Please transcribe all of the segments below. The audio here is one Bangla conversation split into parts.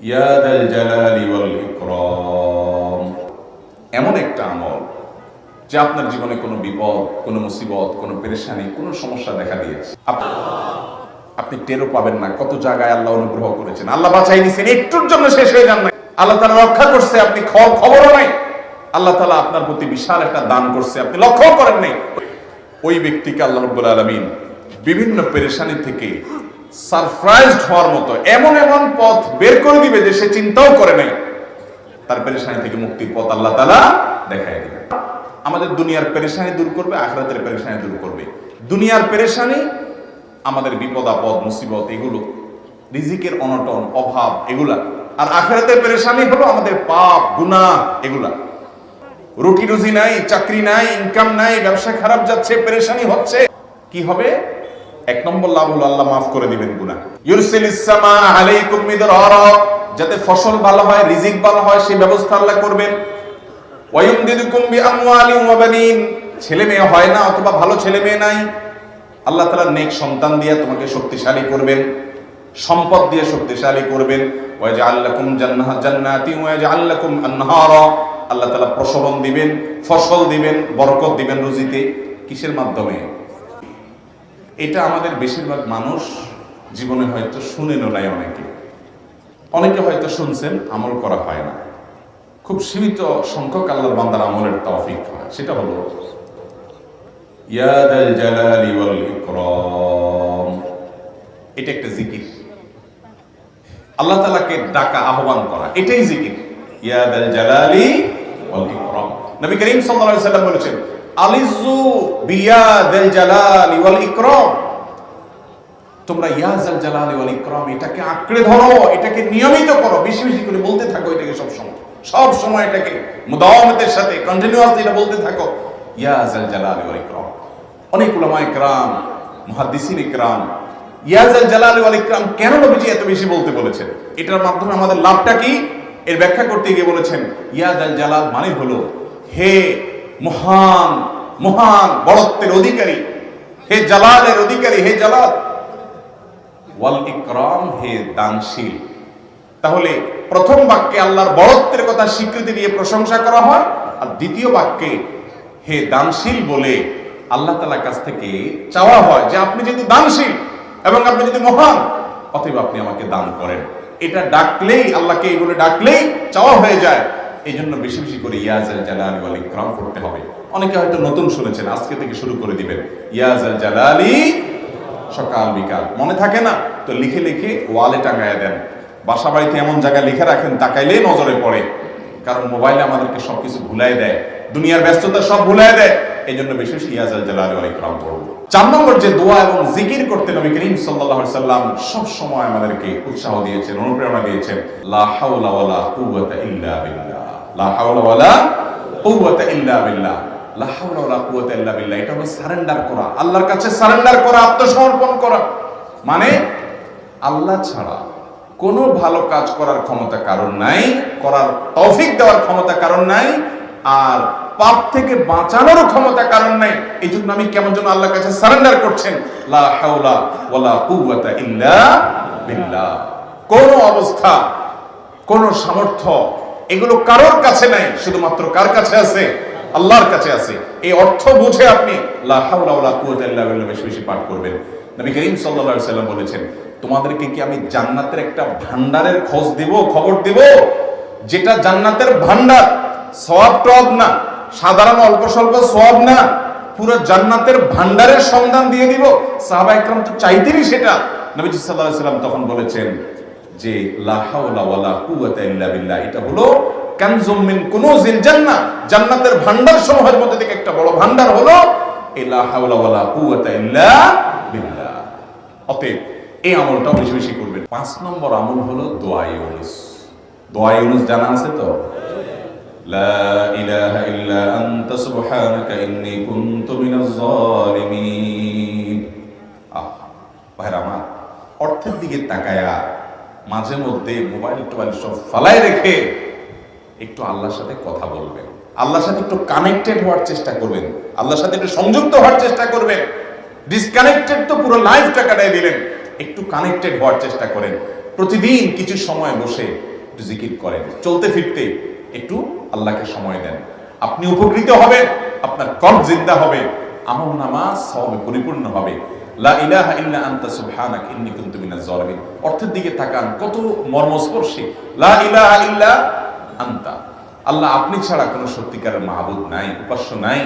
ইয়া যাল জালালি ওয়াল ইকরাম। এমন একটা আমল যে আপনার জীবনে কোনো বিপদ, কোনো মুসিবত, কোনো পেরেশানি, কোনো সমস্যা দেখা দিয়েছে, আপনি টেরও পাবেন না কত জায়গায় আল্লাহ অনুগ্রহ করেছেন, আল্লাহ বাঁচাই দিয়েছেন, একটুর জন্য শেষ হয়ে যান না, আল্লাহ তাআলা রক্ষা করছে, আপনি খবরও নাই, আল্লাহ তাআলা আপনার প্রতি বিশাল একটা দান করছে, আপনি লক্ষ্য করেন নাই। ওই ব্যক্তিকে আল্লাহ রাব্বুল আলামিন বিভিন্ন পেরেশানি থেকে সারপ্রাইজড হওয়ার মতো এমন এমন পথ বের করে দিবে যে সে চিন্তাও করে নাই। তার পেরেশানি থেকে মুক্তির পথ আল্লাহ তাআলা দেখায় দিবেন। আমাদের দুনিয়ার পেরেশানি দূর করবে, আখিরাতের পেরেশানি দূর করবে। দুনিয়ার পেরেশানি আমাদের বিপদ আপদ মুসিবত, এগুলো রিজিকের অনটন অভাব এগুলা, আর আখিরাতের পেরেশানি হলো আমাদের পাপ গুনাহ এগুলা। রুটি রুজি নাই, চাকরি নাই, ইনকাম নাই, ব্যবসা খারাপ যাচ্ছে, পেরেশানি হচ্ছে, কি হবে? এক নম্বর লাভ হলো আল্লাহ মাফ করে দিবেন গুনাহ। ইউরসিলিস সামা আলাইকুম মিদরারা, যাতে ফসল ভালো হয়, রিজিক ভালো হয়, সেই ব্যবস্থা আল্লাহ করবেন। ওয়ায়ুমদিদুকুম বিআমওয়ালিন ওয়া বানিন, ছেলে মেয়ে হয় না অথবা ভালো ছেলে মেয়ে নাই, আল্লাহ তাআলা নেক সন্তান দিয়ে তোমাকে শক্তিশালী করবেন, সম্পদ দিয়ে শক্তিশালী করবেন। ওয়াজআল লাকুম জান্নাতি ওয়াজআল লাকুম আনহারা, আল্লাহ তাআলা প্রসবন দিবেন, ফসল দিবেন, বরকত দিবেন রুজিতে। কিসের মাধ্যমে? এটা আমাদের বেশিরভাগ মানুষ জীবনে হয়তো শুনেনও নাই, অনেকে হয়তো শুনছেন, আমল করা হয় না। খুব সীমিত সংখ্যক আল্লাহর বান্দার আমলের তৌফিক হয়। সেটা হলো ইয়া যাল জালালি ওয়াল ইকরাম। এটা একটা জিকির, আল্লাহ তাআলাকে ডাকা, আহ্বান করা, এটাই জিকির। ইয়া যাল জালালি ওয়াল ইকরাম। নবী করিম সাল্লাল্লাহু আলাইহি সাল্লাম বলেছেন, আলিজু বিয়া যাল জালালি ওয়াল ইকরাম, তোমরা ইয়া যাল জালালি ওয়াল ইকরাম এটাকে আঁকড়ে ধরো, এটাকে নিয়মিত করো, বেশি বেশি করে বলতে থাকো এটাকে, সব সময় এটাকে মুদাওয়ামাতের সাথে কন্টিনিউয়াসলি এটা বলতে থাকো, ইয়া যাল জালালি ওয়াল ইকরাম। অনেক উলামায়ে কেরাম, মুহাদ্দিসিন ইকরাম ইয়া যাল জালালি ওয়াল ইকরাম কেন নবীজি এত বেশি বলতে বলেছেন, এটার মাধ্যমে আমাদের লাভটা কি, এর ব্যাখ্যা করতে গিয়ে বলেছেন, ইয়া যাল জালাল মানে হলো হে মহান, মহান বড়ত্বের অধিকারী, হে জালালের অধিকারী, হে জালাল, ওয়াল ইকরাম হে দানশীল। তাহলে প্রথম বাক্যে আল্লাহর বড়ত্বের কথা স্বীকৃতি দিয়ে প্রশংসা করা হয়, আর দ্বিতীয় বাক্যে হে দানশীল বলে আল্লাহ তাআলার কাছ থেকে চাওয়া হয় যে আপনি যেহেতু দানশীল এবং আপনি যদি মহান, অতএব আপনি আমাকে দান করেন। এটা ডাকলেই, আল্লাহকে এই বলে ডাকলেই চাওয়া হয়ে যায়। এই জন্য বেশি বেশি করে ইয়া যাল জালালি ওয়াল ইকরাম করতে হবে। অনেকে হয়তো নতুন শুনেছেন, আজকে থেকে শুরু করে দিবেন ইয়া যাল জালালি, সকাল বিকাল, মনে থাকে না তো লিখে লিখে ওয়ালে টাঙায় দেন, বাসা বাড়িতে এমন জায়গায় লিখে রাখেন তাকাইলেই নজরে পড়ে, কারণ মোবাইলে আমাদেরকে সবকিছু ভুলাই দেয়, দুনিয়ার ব্যস্ততা সব ভুলাই দেয়। এই জন্য বেশি বেশি ইয়া যাল জালালি ওয়াল ইকরাম করব। 4 নম্বর যে দোয়া এবং জিকির করতে নবী করিম সাল্লাল্লাহু আলাইহি সাল্লাম সব সময় আমাদেরকে উৎসাহ দিয়েছেন, অনুপ্রেরণা দিয়েছেন, লা হাওলা ওয়ালা কুওয়াতা ইল্লা বিল্লাহ, লা হাওলা ওয়ালা কুওয়াতা ইল্লা বিল্লাহ, লা হাওলা ওয়ালা কুওয়াতা ইল্লা বিল্লাহ। এটা হলো সারেন্ডার করা, আল্লাহর কাছে সারেন্ডার করা, আত্মসমর্পণ করা। মানে আল্লাহ ছাড়া কোনো ভালো কাজ করার ক্ষমতা কারণ নাই, করার তৌফিক দেওয়ার ক্ষমতা কারণ নাই, আর পাপ থেকে বাঁচানোর ক্ষমতা কারণ নাই। এই জন্য আমি কেমন যেন আল্লাহর কাছে সারেন্ডার করছেন, লা হাওলা ওয়ালা কুওয়াতা ইল্লা বিল্লাহ। কোন অবস্থা, কোন সামর্থ্য এগুলো কারোর কাছে নাই, শুধুমাত্র কার কাছে আছে? আল্লাহর কাছে আছে। এই অর্থ বুঝে আপনি লা হাওলা ওয়ালা কুওয়াতা ইল্লা বিল্লাহ বেশি বেশি পাঠ করবেন। নবী করিম সাল্লাল্লাহু আলাইহি সাল্লাম বলেছেন, তোমাদেরকে কি আমি জান্নাতের একটা ভান্ডারের খোঁজ দিব, খবর দিব, যেটা জান্নাতের ভান্ডার, সওয়াব টব না, সাধারণ অল্প স্বল্প সওয়াব না, পুরো জান্নাতের ভান্ডারের সন্ধান দিয়ে দিব। সাহাবায়ে কেরাম তো চাইতেনই সেটা। নবীজি সাল্লাল্লাহু আলাইহি সাল্লাম তখন বলেছেন যে লা হাওলা ওয়ালা কুওয়াতা ইল্লা বিল্লাহ, এটা হলো কানজুম মিন কুনুজিল জান্নাহ, জান্নাতের ভান্ডার সমূহের মধ্যে থেকে একটা বড় ভান্ডার হলো এই লা হাওলা ওয়ালা কুওয়াতা ইল্লা বিল্লাহ। অতএব এই আমলটা বেশি বেশি করবেন। 5 নম্বর আমল হলো দোয়া ইউনুস। দোয়া ইউনুস জানা আছে তো? লা ইলাহা ইল্লা আনতা সুবহানাকা ইন্নী কুনতু মিনাজ জালিমিন। ভাইরা আমার, অর্থের দিকে তাকায়া মাঝে মধ্যে মোবাইল টোবাইল সব ফালায় রেখে একটু আল্লাহর সাথে কথা বলবেন, আল্লাহর সাথে একটু কানেক্টেড হওয়ার চেষ্টা করবেন, আল্লাহর সাথে একটু সংযুক্ত হওয়ার চেষ্টা করবেন। ডিসকানেক্টেড তো পুরো লাইফটা কাটাই দিলেন, একটু কানেক্টেড হওয়ার চেষ্টা করেন। প্রতিদিন কিছু সময় বসে একটু জিকির করেন, চলতে ফিরতে একটু আল্লাহকে সময় দেন, আপনি উপকৃত হবেন, আপনার কল্ব জিন্দা হবে, আমল নামাজ সওয়াবে পরিপূর্ণ হবে। লা ইলাহা ইল্লা আনতা সুবহানাক ইন্নী কুনতু মিনাজ জালিমিন অর্থের দিকে তাকান, কত মর্মস্পর্শী। লা ইলাহা ইল্লা আনতা, আল্লাহ আপনি ছাড়া কোনো সত্যিকারের মাহবুদ নাই, উপাস্য নাই।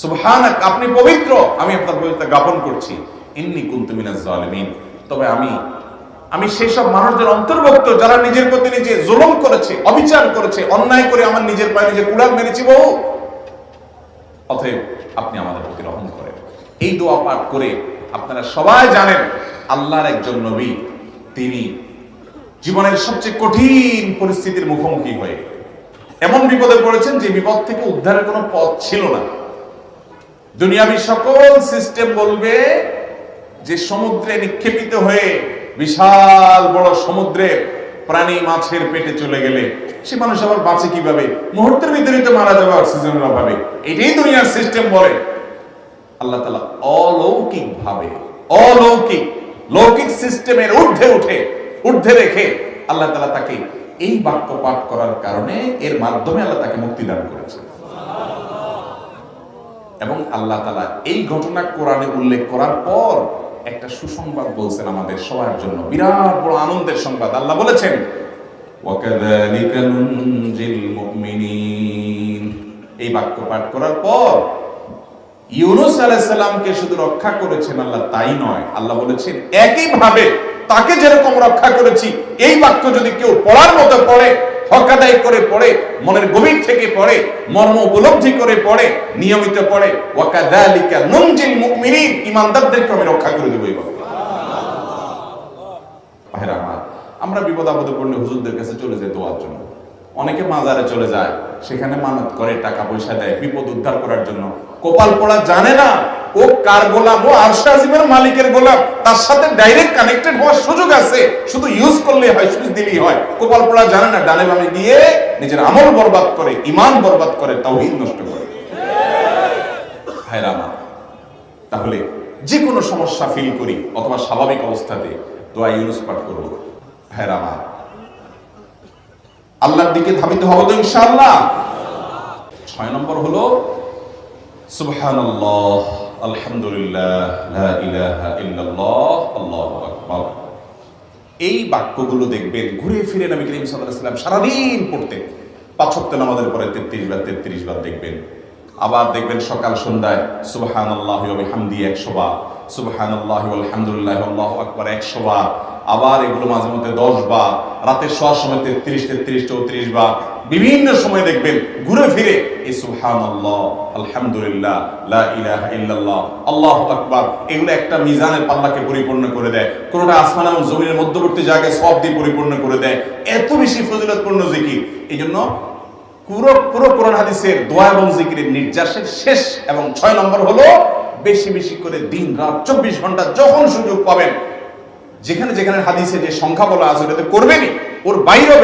সুবহানাক, আপনি পবিত্র, আমি আপনার পবিত্রতা জ্ঞাপন করছি। ইন্নী কুনতু মিনাজ জালিমিন, তবে আমি সেই সব মানুষদের অন্তর্ভুক্ত যারা নিজের প্রতি নিজে জুলুম করেছে, অবিচার করেছে, অন্যায় করে আমার নিজের পায়ে নিজে কুড়াল মেরেছি বহু। অতএব আপনি আমাদের প্রতি রহম করেন। এই দোয়া পাঠ করে আপনারা সবাই জানেন আল্লাহর একজন নবী, তিনি জীবনের সবচেয়ে কঠিন পরিস্থিতির মুখোমুখি হয়ে এমন বিপদে পড়েছেন যে বিপদ থেকে উদ্ধারের কোনো পথ ছিল না। দুনিয়াবী সকল সিস্টেম বলবে যে সমুদ্রে নিক্ষেপিত হয়ে বিশাল বড় সমুদ্রে প্রাণী মাছের পেটে চলে গেলে সে মানুষ আবার বাঁচে কিভাবে, মুহূর্তের ভিতরে তো মারা যাবে অক্সিজেনের অভাবে, এটাই দুনিয়ার সিস্টেম বলে। আল্লাহ তাআলা অলৌকিক ভাবে, লৌকিক সিস্টেমের ঊর্ধ্বে রেখে আল্লাহ তাআলা তাকে এই বাক্য পাঠ করার কারণে এর মাধ্যমে আল্লাহ তাকে মুক্তি দান করেছেন। এবং আল্লাহ তাআলা এই ঘটনা কোরআনে উল্লেখ করার পর একটা সুসংবাদ বলছেন আমাদের সবার জন্য, বিরাট বড় আনন্দের সংবাদ। আল্লাহ বলেছেন ওয়াকাযালিকা নুনজিল মুমিনিন, এই বাক্য পাঠ করার পর ইউনূস আলাইহিস সালামকে শুধু রক্ষা করেছেন আল্লাহ তাই নয়, আল্লাহ বলেছেন একইভাবে তাকে যেরকম রক্ষা করেছি, এই বাক্য যদি কেউ পড়ার মতো পড়ে, হক আদায় করে পড়ে, মনের গভীর থেকে পড়ে, মর্ম উপলব্ধি করে পড়ে, নিয়মিত পড়ে, ওয়াকাযালিকা নুনজিল মুমিনিন, ঈমানদারদেরকে আমি রক্ষা করে দেব। এই বাক্য ভাইরা আমার, আমরা বিপদ আপদে পড়লে হুজুরদের কাছে চলে যাই দোয়ার জন্য, অনেকে মাজারে চলে যায়, সেখানে মানত করে, টাকা পয়সা দেয় বিপদ উদ্ধার করার জন্য। কপাল পড়া জানে না ও কার গোলাম, ও আরশ আজিমের মালিকের গোলাম, তার সাথে ডাইরেক্ট কানেক্টেড হওয়ার সুযোগ আছে, শুধু ইউজ করলে হয়, সুইচ দিলেই হয়। কপাল পড়া জানে না, ডানে বামে গিয়ে নিজের আমল বরবাদ করে, ঈমান বরবাদ করে, তাওহীদ নষ্ট করে। ভাইরা আমার, তাহলে যে কোনো সমস্যা ফিল করি অথবা স্বাভাবিক অবস্থাতে দোয়া ইউনুস পাঠ করব। ভাইরা আমার, আল্লাহর দিকে ধাবিত হব তো ইনশাআল্লাহ। 6 নম্বর হলো সুবহানাল্লাহ, আলহামদুলিল্লাহ, লা ইলাহা ইল্লাল্লাহ, আল্লাহু আকবার। এই বাক্যগুলো দেখবেন ঘুরে ফিরে নবী করিম সাল্লাল্লাহু আলাইহি ওয়াসাল্লাম সারাদিন পড়তেন। 5 ওয়াক্ত নামাজের পরে 33 বার দেখবেন। আবার দেখবেন সকাল সন্ধ্যায় সুবহানাল্লাহি ওয়া বিহামদিহি 100 বার, সুবহানাল্লাহি ওয়া আলহামদুলিল্লাহ, আল্লাহু আকবার 100 বার। আবার এগুলো মাঝে মধ্যে 10 বার, রাতে শোয়ার সময় 33, 34 বার। বিভিন্ন সময় দেখবেন ঘুরে ফিরে এই সুবহানাল্লাহ, আলহামদুলিল্লাহ, লা ইলাহা ইল্লাল্লাহ, আল্লাহু আকবার, এগুলো একটা মিজানের পাল্লাকে পরিপূর্ণ করে দেয়। কোনটা আসমান এবং জমিনের মধ্যবর্তী জায়গায় সব দিয়ে পরিপূর্ণ করে দেয়। এত বেশি ফজিলতপূর্ণ জিকির। এইজন্য পুরো কোরআন হাদিসের দোয়া এবং জিকিরের নির্যাসের শেষ এবং 6 নম্বর হলো বেশি বেশি করে দিন রাত 24 ঘন্টা যখন সুযোগ পাবেন, যেখানে যেখানে হাদিসে যে সংখ্যা বলা আছে ওটাতে করবেনই, ওর বাইরেও